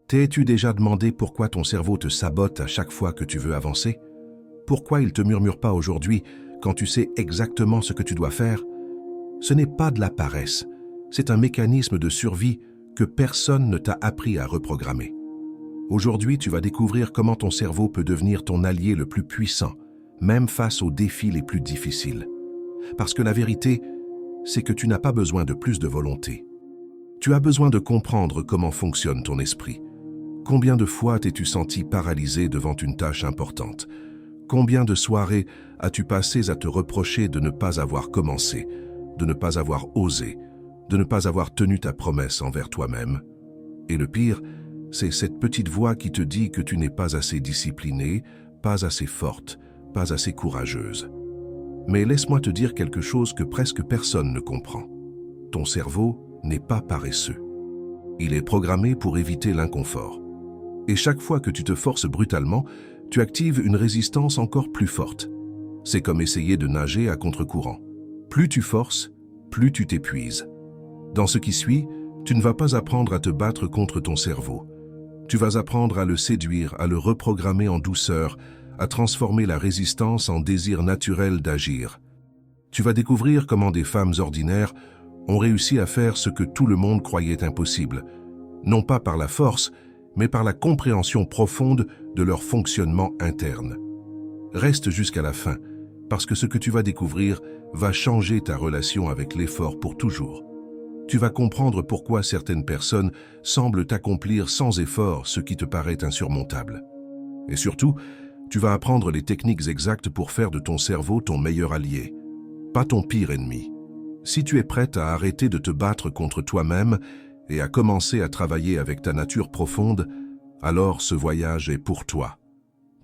T'es-tu déjà demandé pourquoi ton cerveau te sabote à chaque fois que tu veux avancer? Pourquoi il te murmure pas aujourd'hui quand tu sais exactement ce que tu dois faire? Ce n'est pas de la paresse, c'est un mécanisme de survie que personne ne t'a appris à reprogrammer. Aujourd'hui, tu vas découvrir comment ton cerveau peut devenir ton allié le plus puissant, même face aux défis les plus difficiles. Parce que la vérité, c'est que tu n'as pas besoin de plus de volonté. Tu as besoin de comprendre comment fonctionne ton esprit. Combien de fois t'es-tu senti paralysé devant une tâche importante? Combien de soirées as-tu passées à te reprocher de ne pas avoir commencé, de ne pas avoir osé, de ne pas avoir tenu ta promesse envers toi-même? Et le pire, c'est cette petite voix qui te dit que tu n'es pas assez disciplinée, pas assez forte, pas assez courageuse. Mais laisse-moi te dire quelque chose que presque personne ne comprend. Ton cerveau n'est pas paresseux. Il est programmé pour éviter l'inconfort. Et chaque fois que tu te forces brutalement, tu actives une résistance encore plus forte. C'est comme essayer de nager à contre-courant. Plus tu forces, plus tu t'épuises. Dans ce qui suit, tu ne vas pas apprendre à te battre contre ton cerveau. Tu vas apprendre à le séduire, à le reprogrammer en douceur, à transformer la résistance en désir naturel d'agir. Tu vas découvrir comment des femmes ordinaires ont réussi à faire ce que tout le monde croyait impossible, non pas par la force, mais par la compréhension profonde de leur fonctionnement interne. Reste jusqu'à la fin, parce que ce que tu vas découvrir va changer ta relation avec l'effort pour toujours. Tu vas comprendre pourquoi certaines personnes semblent accomplir sans effort ce qui te paraît insurmontable. Et surtout, tu vas apprendre les techniques exactes pour faire de ton cerveau ton meilleur allié, pas ton pire ennemi. Si tu es prête à arrêter de te battre contre toi-même et à commencer à travailler avec ta nature profonde, alors ce voyage est pour toi.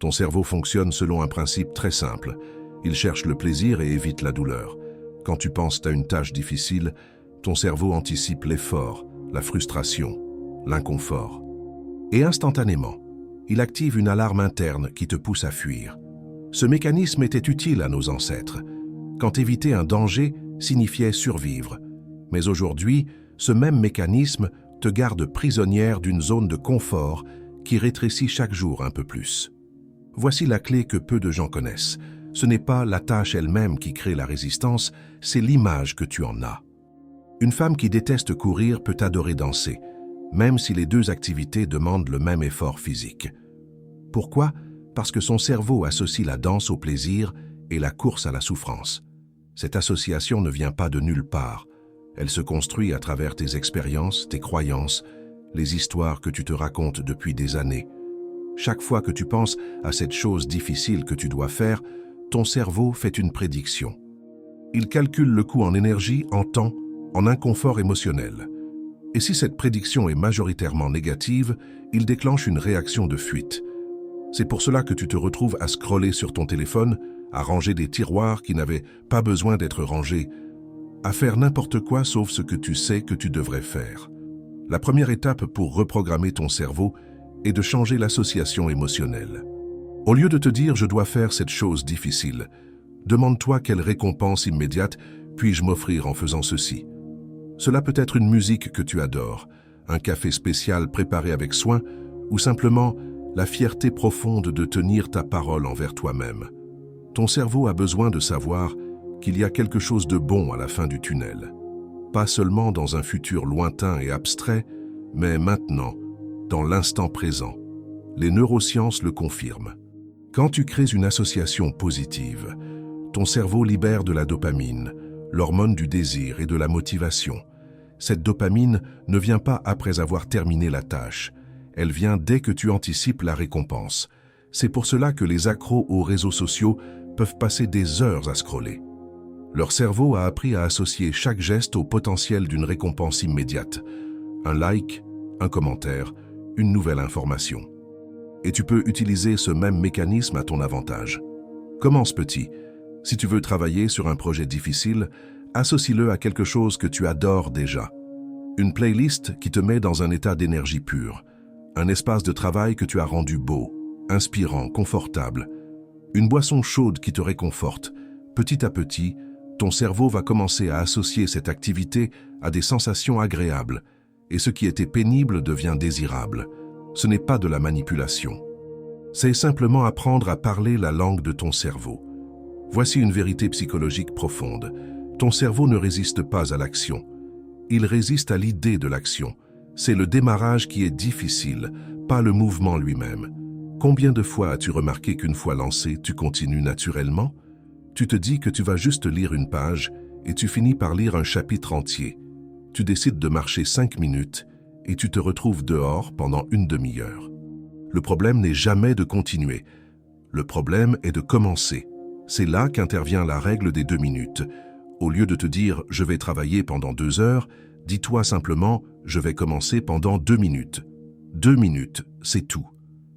Ton cerveau fonctionne selon un principe très simple. Il cherche le plaisir et évite la douleur. Quand tu penses à une tâche difficile, ton cerveau anticipe l'effort, la frustration, l'inconfort. Et instantanément, il active une alarme interne qui te pousse à fuir. Ce mécanisme était utile à nos ancêtres, quand éviter un danger signifiait survivre. Mais aujourd'hui, ce même mécanisme te garde prisonnière d'une zone de confort qui rétrécit chaque jour un peu plus. Voici la clé que peu de gens connaissent. Ce n'est pas la tâche elle-même qui crée la résistance, c'est l'image que tu en as. Une femme qui déteste courir peut adorer danser, même si les deux activités demandent le même effort physique. Pourquoi? Parce que son cerveau associe la danse au plaisir et la course à la souffrance. Cette association ne vient pas de nulle part. Elle se construit à travers tes expériences, tes croyances, les histoires que tu te racontes depuis des années. Chaque fois que tu penses à cette chose difficile que tu dois faire, ton cerveau fait une prédiction. Il calcule le coût en énergie, en temps, en inconfort émotionnel. Et si cette prédiction est majoritairement négative, il déclenche une réaction de fuite. C'est pour cela que tu te retrouves à scroller sur ton téléphone, à ranger des tiroirs qui n'avaient pas besoin d'être rangés, à faire n'importe quoi sauf ce que tu sais que tu devrais faire. La première étape pour reprogrammer ton cerveau est de changer l'association émotionnelle. Au lieu de te dire « je dois faire cette chose difficile », demande-toi quelle récompense immédiate puis-je m'offrir en faisant ceci. Cela peut être une musique que tu adores, un café spécial préparé avec soin ou simplement la fierté profonde de tenir ta parole envers toi-même. Ton cerveau a besoin de savoir qu'il y a quelque chose de bon à la fin du tunnel. Pas seulement dans un futur lointain et abstrait, mais maintenant, dans l'instant présent. Les neurosciences le confirment. Quand tu crées une association positive, ton cerveau libère de la dopamine, l'hormone du désir et de la motivation. Cette dopamine ne vient pas après avoir terminé la tâche. Elle vient dès que tu anticipes la récompense. C'est pour cela que les accros aux réseaux sociaux peuvent passer des heures à scroller. Leur cerveau a appris à associer chaque geste au potentiel d'une récompense immédiate. Un like, un commentaire, une nouvelle information. Et tu peux utiliser ce même mécanisme à ton avantage. Commence petit. Si tu veux travailler sur un projet difficile, associe-le à quelque chose que tu adores déjà. Une playlist qui te met dans un état d'énergie pure. Un espace de travail que tu as rendu beau, inspirant, confortable. Une boisson chaude qui te réconforte. Petit à petit, ton cerveau va commencer à associer cette activité à des sensations agréables, et ce qui était pénible devient désirable. Ce n'est pas de la manipulation. C'est simplement apprendre à parler la langue de ton cerveau. Voici une vérité psychologique profonde. Ton cerveau ne résiste pas à l'action. Il résiste à l'idée de l'action. C'est le démarrage qui est difficile, pas le mouvement lui-même. Combien de fois as-tu remarqué qu'une fois lancé, tu continues naturellement? Tu te dis que tu vas juste lire une page et tu finis par lire un chapitre entier. Tu décides de marcher 5 minutes et tu te retrouves dehors pendant une demi-heure. Le problème n'est jamais de continuer. Le problème est de commencer. C'est là qu'intervient la règle des 2 minutes. Au lieu de te dire « je vais travailler pendant 2 heures », dis-toi simplement « je vais commencer pendant 2 minutes ». 2 minutes, c'est tout.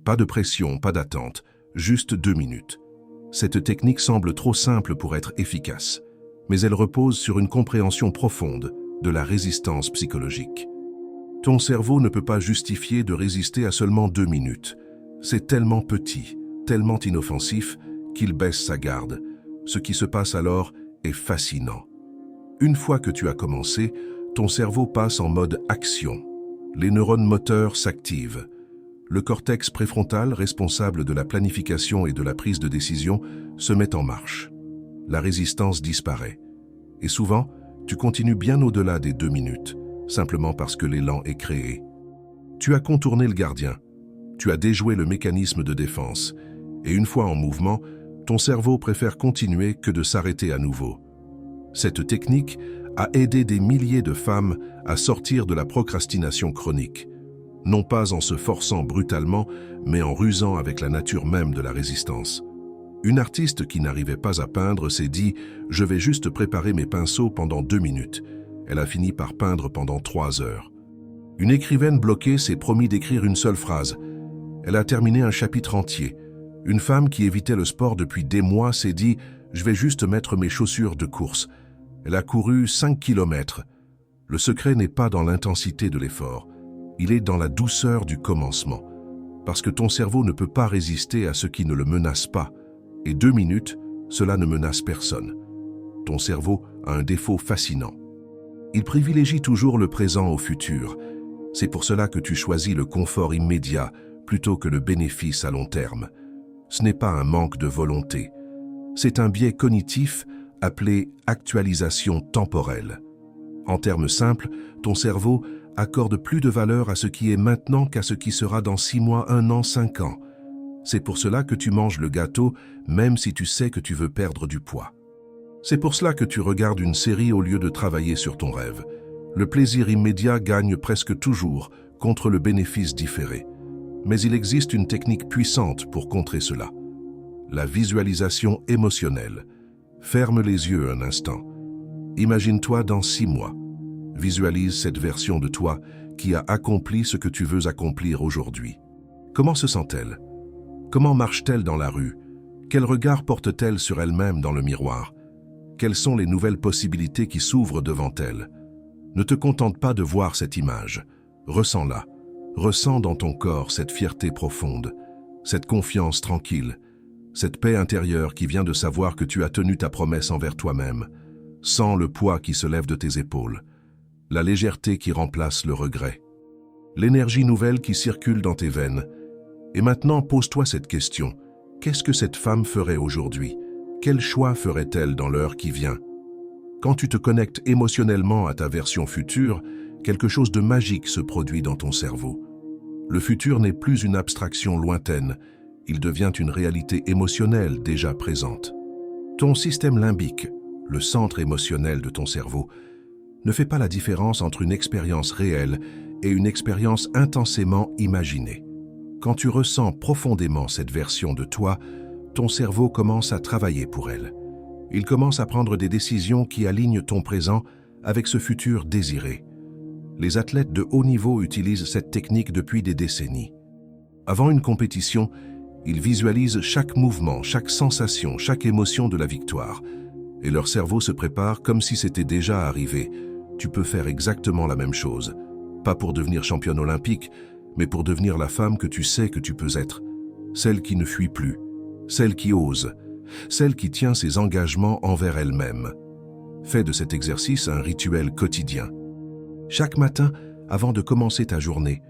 Pas de pression, pas d'attente, juste 2 minutes. Cette technique semble trop simple pour être efficace, mais elle repose sur une compréhension profonde de la résistance psychologique. Ton cerveau ne peut pas justifier de résister à seulement 2 minutes. C'est tellement petit, tellement inoffensif qu'il baisse sa garde. Ce qui se passe alors est fascinant. Une fois que tu as commencé, ton cerveau passe en mode action. Les neurones moteurs s'activent. Le cortex préfrontal, responsable de la planification et de la prise de décision, se met en marche. La résistance disparaît. Et souvent, tu continues bien au-delà des 2 minutes, simplement parce que l'élan est créé. Tu as contourné le gardien. Tu as déjoué le mécanisme de défense. Et une fois en mouvement, ton cerveau préfère continuer que de s'arrêter à nouveau. Cette technique a aidé des milliers de femmes à sortir de la procrastination chronique. Non pas en se forçant brutalement, mais en rusant avec la nature même de la résistance. Une artiste qui n'arrivait pas à peindre s'est dit « je vais juste préparer mes pinceaux pendant 2 minutes ». Elle a fini par peindre pendant 3 heures. Une écrivaine bloquée s'est promis d'écrire une seule phrase. Elle a terminé un chapitre entier. Une femme qui évitait le sport depuis des mois s'est dit « je vais juste mettre mes chaussures de course ». Elle a couru 5 kilomètres. Le secret n'est pas dans l'intensité de l'effort. Il est dans la douceur du commencement, parce que ton cerveau ne peut pas résister à ce qui ne le menace pas. Et 2 minutes, cela ne menace personne. Ton cerveau a un défaut fascinant. Il privilégie toujours le présent au futur. C'est pour cela que tu choisis le confort immédiat plutôt que le bénéfice à long terme. Ce n'est pas un manque de volonté. C'est un biais cognitif appelé actualisation temporelle. En termes simples, ton cerveau accorde plus de valeur à ce qui est maintenant qu'à ce qui sera dans 6 mois, 1 an, 5 ans. C'est pour cela que tu manges le gâteau, même si tu sais que tu veux perdre du poids. C'est pour cela que tu regardes une série au lieu de travailler sur ton rêve. Le plaisir immédiat gagne presque toujours contre le bénéfice différé. Mais il existe une technique puissante pour contrer cela. La visualisation émotionnelle. Ferme les yeux un instant. Imagine-toi dans 6 mois. Visualise cette version de toi qui a accompli ce que tu veux accomplir aujourd'hui. Comment se sent-elle? Comment marche-t-elle dans la rue? Quel regard porte-t-elle sur elle-même dans le miroir? Quelles sont les nouvelles possibilités qui s'ouvrent devant elle? Ne te contente pas de voir cette image. Ressens-la. Ressens dans ton corps cette fierté profonde, cette confiance tranquille, cette paix intérieure qui vient de savoir que tu as tenu ta promesse envers toi-même. Sens le poids qui se lève de tes épaules. La légèreté qui remplace le regret, l'énergie nouvelle qui circule dans tes veines. Et maintenant, pose-toi cette question. Qu'est-ce que cette femme ferait aujourd'hui? Quel choix ferait-elle dans l'heure qui vient? Quand tu te connectes émotionnellement à ta version future, quelque chose de magique se produit dans ton cerveau. Le futur n'est plus une abstraction lointaine, il devient une réalité émotionnelle déjà présente. Ton système limbique, le centre émotionnel de ton cerveau, ne fait pas la différence entre une expérience réelle et une expérience intensément imaginée. Quand tu ressens profondément cette version de toi, ton cerveau commence à travailler pour elle. Il commence à prendre des décisions qui alignent ton présent avec ce futur désiré. Les athlètes de haut niveau utilisent cette technique depuis des décennies. Avant une compétition, ils visualisent chaque mouvement, chaque sensation, chaque émotion de la victoire. Et leur cerveau se prépare comme si c'était déjà arrivé. Tu peux faire exactement la même chose. Pas pour devenir championne olympique, mais pour devenir la femme que tu sais que tu peux être. Celle qui ne fuit plus, celle qui ose, celle qui tient ses engagements envers elle-même. Fais de cet exercice un rituel quotidien. Chaque matin, avant de commencer ta journée,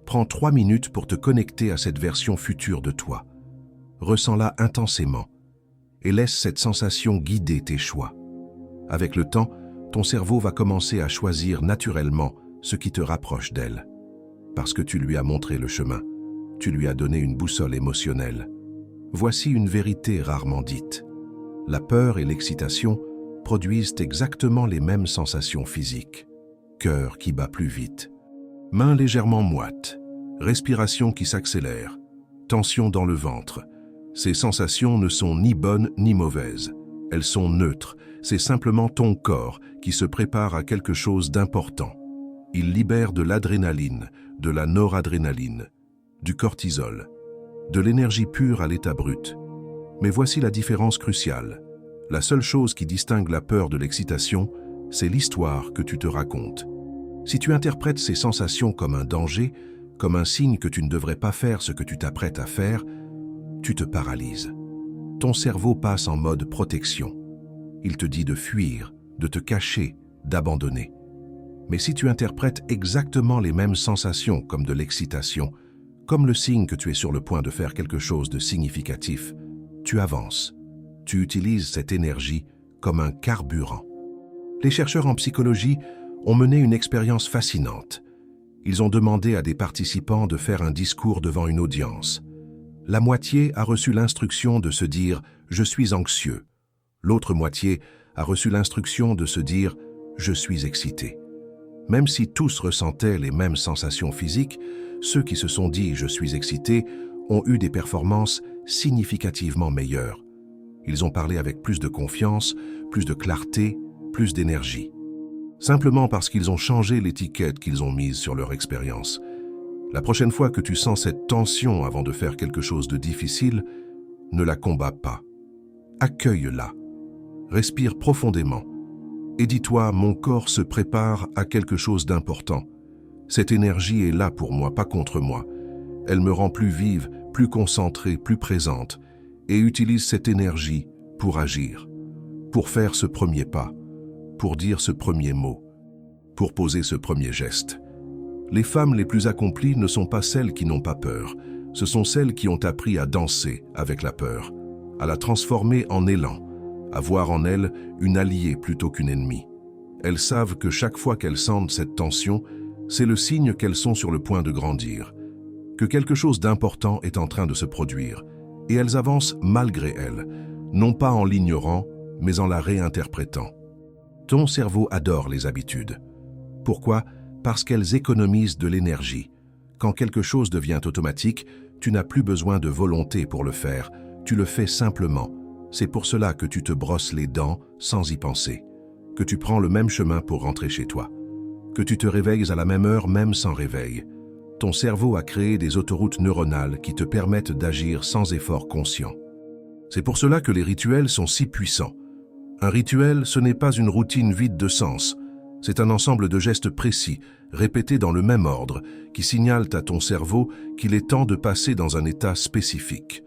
Prends 3 minutes pour te connecter à cette version future de toi. Ressens-la intensément et laisse cette sensation guider tes choix. Avec le temps, ton cerveau va commencer à choisir naturellement ce qui te rapproche d'elle. Parce que tu lui as montré le chemin, tu lui as donné une boussole émotionnelle. Voici une vérité rarement dite. La peur et l'excitation produisent exactement les mêmes sensations physiques. Cœur qui bat plus vite, mains légèrement moites, respiration qui s'accélère, tension dans le ventre. Ces sensations ne sont ni bonnes ni mauvaises. Elles sont neutres. C'est simplement ton corps qui se prépare à quelque chose d'important. Il libère de l'adrénaline, de la noradrénaline, du cortisol, de l'énergie pure à l'état brut. Mais voici la différence cruciale. La seule chose qui distingue la peur de l'excitation, c'est l'histoire que tu te racontes. Si tu interprètes ces sensations comme un danger, comme un signe que tu ne devrais pas faire ce que tu t'apprêtes à faire, tu te paralyses. Ton cerveau passe en mode protection. Il te dit de fuir, de te cacher, d'abandonner. Mais si tu interprètes exactement les mêmes sensations comme de l'excitation, comme le signe que tu es sur le point de faire quelque chose de significatif, tu avances. Tu utilises cette énergie comme un carburant. Les chercheurs en psychologie ont mené une expérience fascinante. Ils ont demandé à des participants de faire un discours devant une audience. La moitié a reçu l'instruction de se dire « je suis anxieux ». L'autre moitié a reçu l'instruction de se dire « je suis excité ». Même si tous ressentaient les mêmes sensations physiques, ceux qui se sont dit « je suis excité » ont eu des performances significativement meilleures. Ils ont parlé avec plus de confiance, plus de clarté, plus d'énergie. Simplement parce qu'ils ont changé l'étiquette qu'ils ont mise sur leur expérience. La prochaine fois que tu sens cette tension avant de faire quelque chose de difficile, ne la combats pas. Accueille-la. Respire profondément. Et dis-toi, mon corps se prépare à quelque chose d'important. Cette énergie est là pour moi, pas contre moi. Elle me rend plus vive, plus concentrée, plus présente, et utilise cette énergie pour agir, pour faire ce premier pas, pour dire ce premier mot, pour poser ce premier geste. Les femmes les plus accomplies ne sont pas celles qui n'ont pas peur, ce sont celles qui ont appris à danser avec la peur, à la transformer en élan, à voir en elle une alliée plutôt qu'une ennemie. Elles savent que chaque fois qu'elles sentent cette tension, c'est le signe qu'elles sont sur le point de grandir, que quelque chose d'important est en train de se produire, et elles avancent malgré elles, non pas en l'ignorant, mais en la réinterprétant. Ton cerveau adore les habitudes. Pourquoi? Parce qu'elles économisent de l'énergie. Quand quelque chose devient automatique, tu n'as plus besoin de volonté pour le faire, tu le fais simplement. C'est pour cela que tu te brosses les dents sans y penser, que tu prends le même chemin pour rentrer chez toi, que tu te réveilles à la même heure même sans réveil. Ton cerveau a créé des autoroutes neuronales qui te permettent d'agir sans effort conscient. C'est pour cela que les rituels sont si puissants. Un rituel, ce n'est pas une routine vide de sens. C'est un ensemble de gestes précis, répétés dans le même ordre, qui signalent à ton cerveau qu'il est temps de passer dans un état spécifique.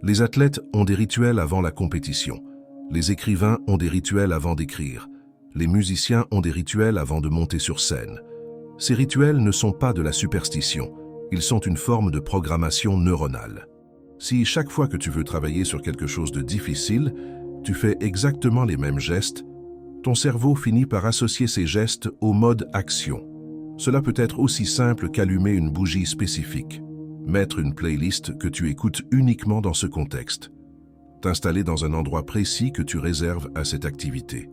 Les athlètes ont des rituels avant la compétition. Les écrivains ont des rituels avant d'écrire. Les musiciens ont des rituels avant de monter sur scène. Ces rituels ne sont pas de la superstition, ils sont une forme de programmation neuronale. Si chaque fois que tu veux travailler sur quelque chose de difficile, tu fais exactement les mêmes gestes, ton cerveau finit par associer ces gestes au mode action. Cela peut être aussi simple qu'allumer une bougie spécifique, mettre une playlist que tu écoutes uniquement dans ce contexte, t'installer dans un endroit précis que tu réserves à cette activité,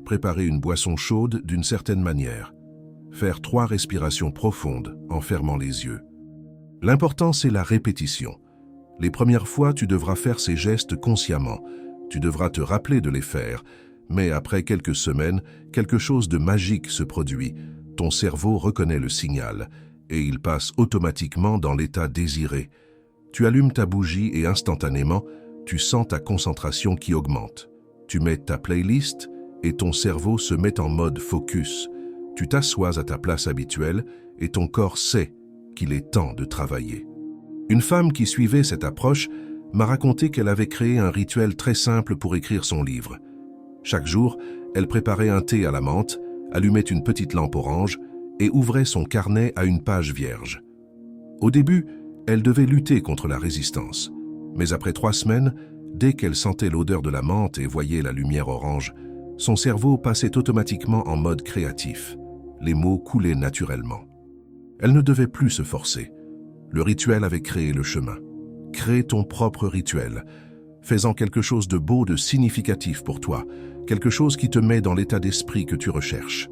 préparer une boisson chaude d'une certaine manière, faire 3 respirations profondes en fermant les yeux. L'important, c'est la répétition. Les premières fois, tu devras faire ces gestes consciemment. Tu devras te rappeler de les faire, mais après quelques semaines, quelque chose de magique se produit. Ton cerveau reconnaît le signal et il passe automatiquement dans l'état désiré. Tu allumes ta bougie et instantanément, tu sens ta concentration qui augmente. Tu mets ta playlist et ton cerveau se met en mode focus. Tu t'assois à ta place habituelle et ton corps sait qu'il est temps de travailler. Une femme qui suivait cette approche m'a raconté qu'elle avait créé un rituel très simple pour écrire son livre. Chaque jour, elle préparait un thé à la menthe, allumait une petite lampe orange et ouvrait son carnet à une page vierge. Au début, elle devait lutter contre la résistance. Mais après 3 semaines, dès qu'elle sentait l'odeur de la menthe et voyait la lumière orange, son cerveau passait automatiquement en mode créatif. Les mots coulaient naturellement. Elle ne devait plus se forcer. Le rituel avait créé le chemin. Crée ton propre rituel, faisant quelque chose de beau, de significatif pour toi, quelque chose qui te met dans l'état d'esprit que tu recherches.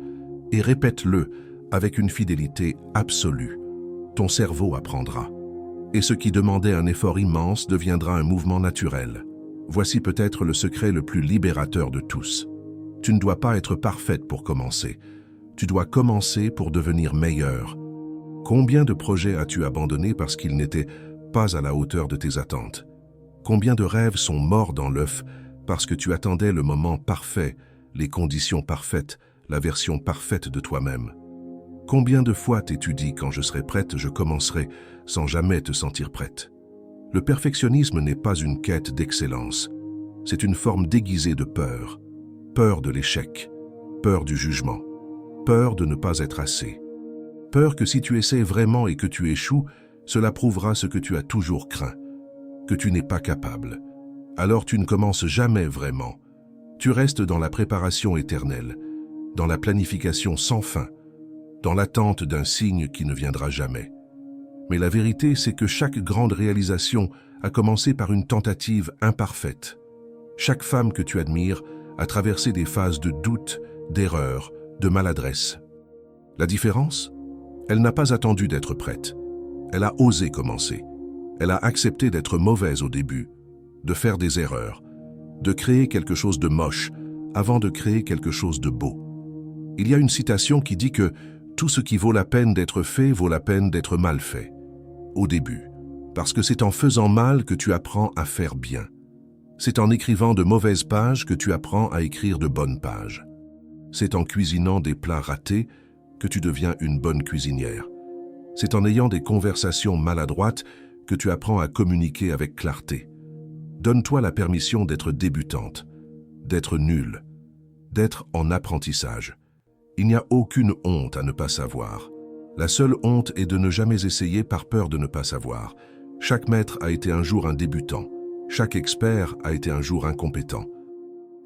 Et répète-le avec une fidélité absolue. Ton cerveau apprendra. Et ce qui demandait un effort immense deviendra un mouvement naturel. Voici peut-être le secret le plus libérateur de tous. Tu ne dois pas être parfaite pour commencer. Tu dois commencer pour devenir meilleure. Combien de projets as-tu abandonnés parce qu'ils n'étaient pas à la hauteur de tes attentes? Combien de rêves sont morts dans l'œuf parce que tu attendais le moment parfait, les conditions parfaites, la version parfaite de toi-même? Combien de fois t'es-tu dit « quand je serai prête, je commencerai » sans jamais te sentir prête? Le perfectionnisme n'est pas une quête d'excellence. C'est une forme déguisée de peur. Peur de l'échec, peur du jugement, peur de ne pas être assez. Peur que si tu essaies vraiment et que tu échoues, cela prouvera ce que tu as toujours craint, que tu n'es pas capable. Alors tu ne commences jamais vraiment. Tu restes dans la préparation éternelle, dans la planification sans fin, dans l'attente d'un signe qui ne viendra jamais. Mais la vérité, c'est que chaque grande réalisation a commencé par une tentative imparfaite. Chaque femme que tu admires a traversé des phases de doute, d'erreur, de maladresse. La différence? Elle n'a pas attendu d'être prête. Elle a osé commencer. Elle a accepté d'être mauvaise au début, de faire des erreurs, de créer quelque chose de moche avant de créer quelque chose de beau. Il y a une citation qui dit que tout ce qui vaut la peine d'être fait vaut la peine d'être mal fait. Au début, parce que c'est en faisant mal que tu apprends à faire bien. C'est en écrivant de mauvaises pages que tu apprends à écrire de bonnes pages. C'est en cuisinant des plats ratés que tu deviens une bonne cuisinière. C'est en ayant des conversations maladroites que tu apprends à communiquer avec clarté. Donne-toi la permission d'être débutante, d'être nulle, d'être en apprentissage. Il n'y a aucune honte à ne pas savoir. La seule honte est de ne jamais essayer par peur de ne pas savoir. Chaque maître a été un jour un débutant. Chaque expert a été un jour incompétent.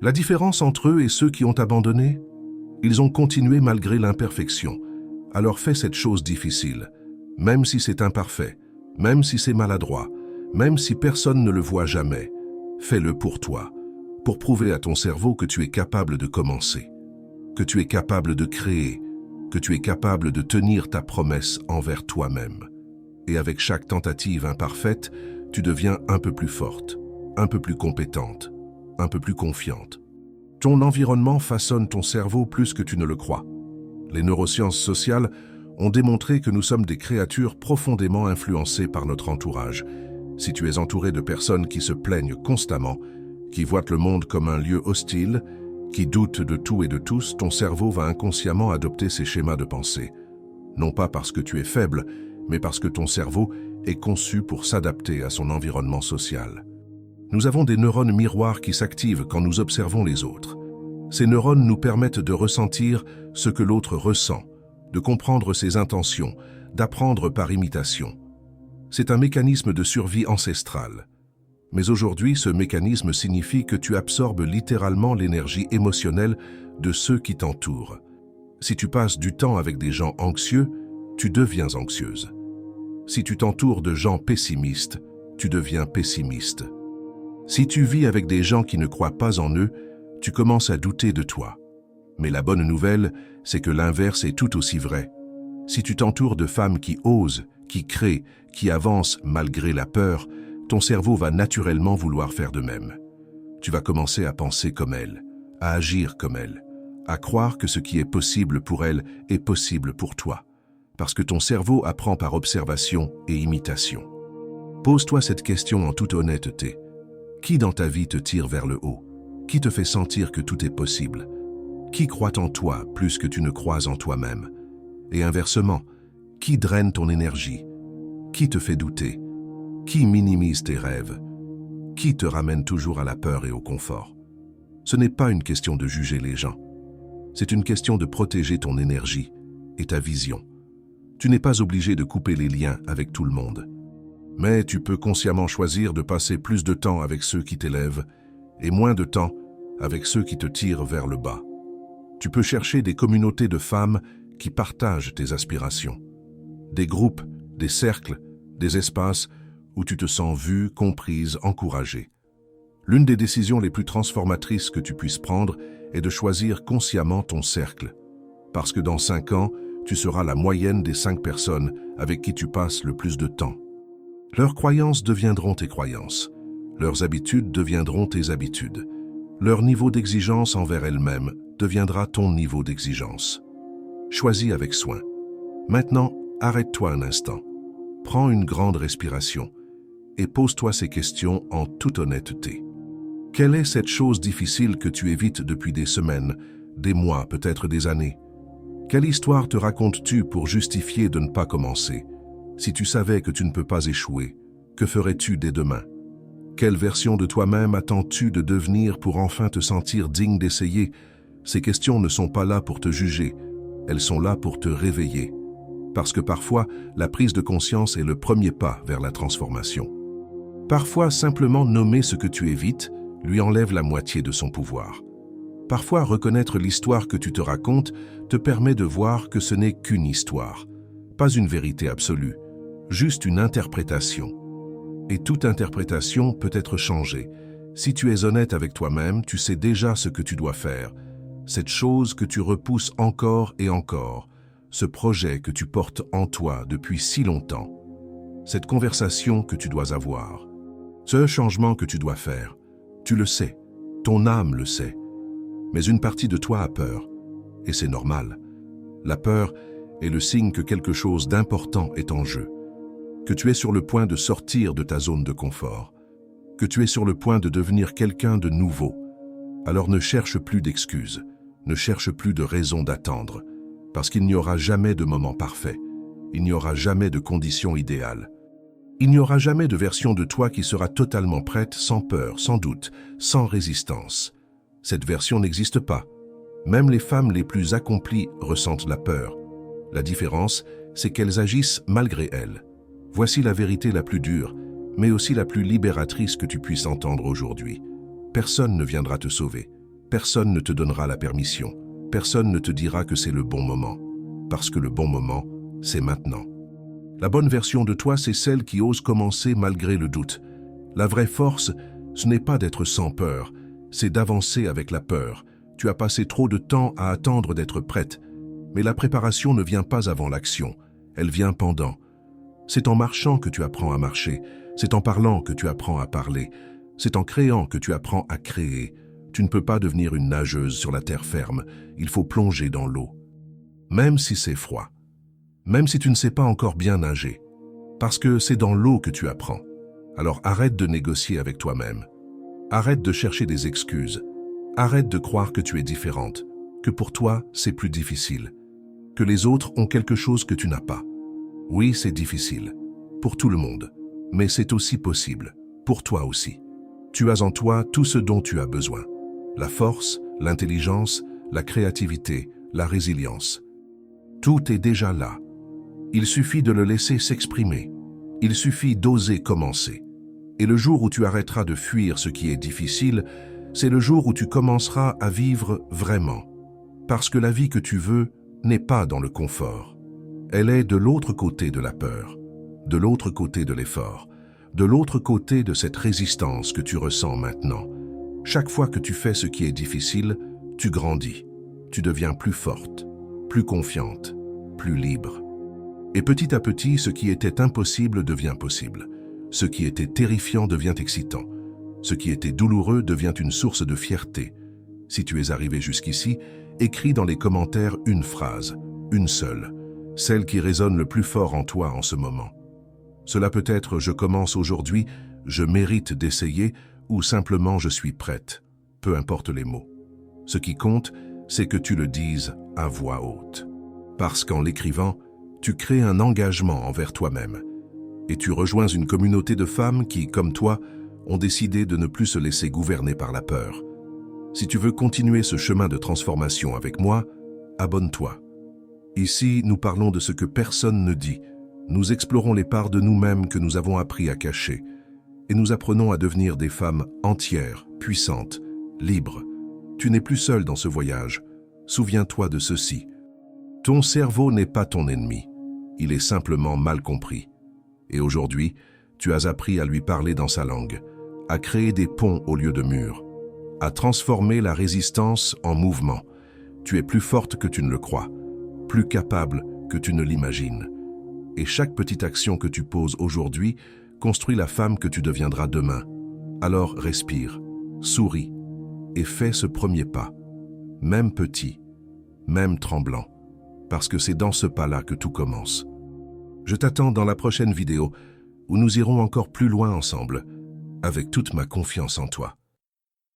La différence entre eux et ceux qui ont abandonné? Ils ont continué malgré l'imperfection. Alors fais cette chose difficile, même si c'est imparfait, même si c'est maladroit, même si personne ne le voit jamais. Fais-le pour toi, pour prouver à ton cerveau que tu es capable de commencer, que tu es capable de créer, que tu es capable de tenir ta promesse envers toi-même. Et avec chaque tentative imparfaite, tu deviens un peu plus forte, un peu plus compétente, un peu plus confiante. Ton environnement façonne ton cerveau plus que tu ne le crois. Les neurosciences sociales ont démontré que nous sommes des créatures profondément influencées par notre entourage. Si tu es entouré de personnes qui se plaignent constamment, qui voient le monde comme un lieu hostile, qui doutent de tout et de tous, ton cerveau va inconsciemment adopter ces schémas de pensée. Non pas parce que tu es faible, mais parce que ton cerveau est conçu pour s'adapter à son environnement social. Nous avons des neurones miroirs qui s'activent quand nous observons les autres. Ces neurones nous permettent de ressentir ce que l'autre ressent, de comprendre ses intentions, d'apprendre par imitation. C'est un mécanisme de survie ancestrale. Mais aujourd'hui, ce mécanisme signifie que tu absorbes littéralement l'énergie émotionnelle de ceux qui t'entourent. Si tu passes du temps avec des gens anxieux, tu deviens anxieuse. Si tu t'entoures de gens pessimistes, tu deviens pessimiste. Si tu vis avec des gens qui ne croient pas en eux, tu commences à douter de toi. Mais la bonne nouvelle, c'est que l'inverse est tout aussi vrai. Si tu t'entoures de femmes qui osent, qui créent, qui avancent malgré la peur, ton cerveau va naturellement vouloir faire de même. Tu vas commencer à penser comme elles, à agir comme elles, à croire que ce qui est possible pour elles est possible pour toi. Parce que ton cerveau apprend par observation et imitation. Pose-toi cette question en toute honnêteté. Qui dans ta vie te tire vers le haut? Qui te fait sentir que tout est possible? Qui croit en toi plus que tu ne crois en toi-même? Et inversement, qui draine ton énergie? Qui te fait douter? Qui minimise tes rêves? Qui te ramène toujours à la peur et au confort? Ce n'est pas une question de juger les gens. C'est une question de protéger ton énergie et ta vision. Tu n'es pas obligé de couper les liens avec tout le monde. Mais tu peux consciemment choisir de passer plus de temps avec ceux qui t'élèvent et moins de temps avec ceux qui te tirent vers le bas. Tu peux chercher des communautés de femmes qui partagent tes aspirations. Des groupes, des cercles, des espaces où tu te sens vue, comprise, encouragée. L'une des décisions les plus transformatrices que tu puisses prendre est de choisir consciemment ton cercle. Parce que dans 5 ans, tu seras la moyenne des 5 personnes avec qui tu passes le plus de temps. Leurs croyances deviendront tes croyances. Leurs habitudes deviendront tes habitudes. Leur niveau d'exigence envers elles-mêmes deviendra ton niveau d'exigence. Choisis avec soin. Maintenant, arrête-toi un instant. Prends une grande respiration et pose-toi ces questions en toute honnêteté. Quelle est cette chose difficile que tu évites depuis des semaines, des mois, peut-être des années? Quelle histoire te racontes-tu pour justifier de ne pas commencer? Si tu savais que tu ne peux pas échouer, que ferais-tu dès demain? Quelle version de toi-même attends-tu de devenir pour enfin te sentir digne d'essayer? Ces questions ne sont pas là pour te juger, elles sont là pour te réveiller. Parce que parfois, la prise de conscience est le premier pas vers la transformation. Parfois, simplement nommer ce que tu évites lui enlève la moitié de son pouvoir. Parfois, reconnaître l'histoire que tu te racontes te permet de voir que ce n'est qu'une histoire, pas une vérité absolue, juste une interprétation. Et toute interprétation peut être changée. Si tu es honnête avec toi-même, tu sais déjà ce que tu dois faire. Cette chose que tu repousses encore et encore, ce projet que tu portes en toi depuis si longtemps, cette conversation que tu dois avoir, ce changement que tu dois faire, tu le sais, ton âme le sait. Mais une partie de toi a peur, et c'est normal. La peur est le signe que quelque chose d'important est en jeu, que tu es sur le point de sortir de ta zone de confort, que tu es sur le point de devenir quelqu'un de nouveau. Alors ne cherche plus d'excuses, ne cherche plus de raisons d'attendre, parce qu'il n'y aura jamais de moment parfait, il n'y aura jamais de conditions idéales. Il n'y aura jamais de version de toi qui sera totalement prête, sans peur, sans doute, sans résistance. Cette version n'existe pas. Même les femmes les plus accomplies ressentent la peur. La différence, c'est qu'elles agissent malgré elles. Voici la vérité la plus dure, mais aussi la plus libératrice que tu puisses entendre aujourd'hui. Personne ne viendra te sauver. Personne ne te donnera la permission. Personne ne te dira que c'est le bon moment. Parce que le bon moment, c'est maintenant. La bonne version de toi, c'est celle qui ose commencer malgré le doute. La vraie force, ce n'est pas d'être sans peur, c'est d'avancer avec la peur. Tu as passé trop de temps à attendre d'être prête. Mais la préparation ne vient pas avant l'action, elle vient pendant. C'est en marchant que tu apprends à marcher, c'est en parlant que tu apprends à parler, c'est en créant que tu apprends à créer. Tu ne peux pas devenir une nageuse sur la terre ferme, il faut plonger dans l'eau. Même si c'est froid. Même si tu ne sais pas encore bien nager, parce que c'est dans l'eau que tu apprends. Alors arrête de négocier avec toi-même. Arrête de chercher des excuses. Arrête de croire que tu es différente, que pour toi c'est plus difficile, que les autres ont quelque chose que tu n'as pas. Oui, c'est difficile, pour tout le monde, mais c'est aussi possible, pour toi aussi. Tu as en toi tout ce dont tu as besoin. La force, l'intelligence, la créativité, la résilience. Tout est déjà là. Il suffit de le laisser s'exprimer. Il suffit d'oser commencer. Et le jour où tu arrêteras de fuir ce qui est difficile, c'est le jour où tu commenceras à vivre vraiment. Parce que la vie que tu veux n'est pas dans le confort. Elle est de l'autre côté de la peur, de l'autre côté de l'effort, de l'autre côté de cette résistance que tu ressens maintenant. Chaque fois que tu fais ce qui est difficile, tu grandis. Tu deviens plus forte, plus confiante, plus libre. Et petit à petit, ce qui était impossible devient possible. Ce qui était terrifiant devient excitant. Ce qui était douloureux devient une source de fierté. Si tu es arrivé jusqu'ici, écris dans les commentaires une phrase, une seule, celle qui résonne le plus fort en toi en ce moment. Cela peut être « je commence aujourd'hui »,« je mérite d'essayer » ou simplement « je suis prête », peu importe les mots. Ce qui compte, c'est que tu le dises à voix haute. Parce qu'en l'écrivant, tu crées un engagement envers toi-même. Et tu rejoins une communauté de femmes qui, comme toi, ont décidé de ne plus se laisser gouverner par la peur. Si tu veux continuer ce chemin de transformation avec moi, abonne-toi. Ici, nous parlons de ce que personne ne dit. Nous explorons les parts de nous-mêmes que nous avons appris à cacher. Et nous apprenons à devenir des femmes entières, puissantes, libres. Tu n'es plus seule dans ce voyage. Souviens-toi de ceci. Ton cerveau n'est pas ton ennemi. Il est simplement mal compris. Et aujourd'hui, tu as appris à lui parler dans sa langue, à créer des ponts au lieu de murs, à transformer la résistance en mouvement. Tu es plus forte que tu ne le crois, plus capable que tu ne l'imagines. Et chaque petite action que tu poses aujourd'hui construit la femme que tu deviendras demain. Alors respire, souris et fais ce premier pas, même petit, même tremblant, parce que c'est dans ce pas-là que tout commence. Je t'attends dans la prochaine vidéo où nous irons encore plus loin ensemble, avec toute ma confiance en toi.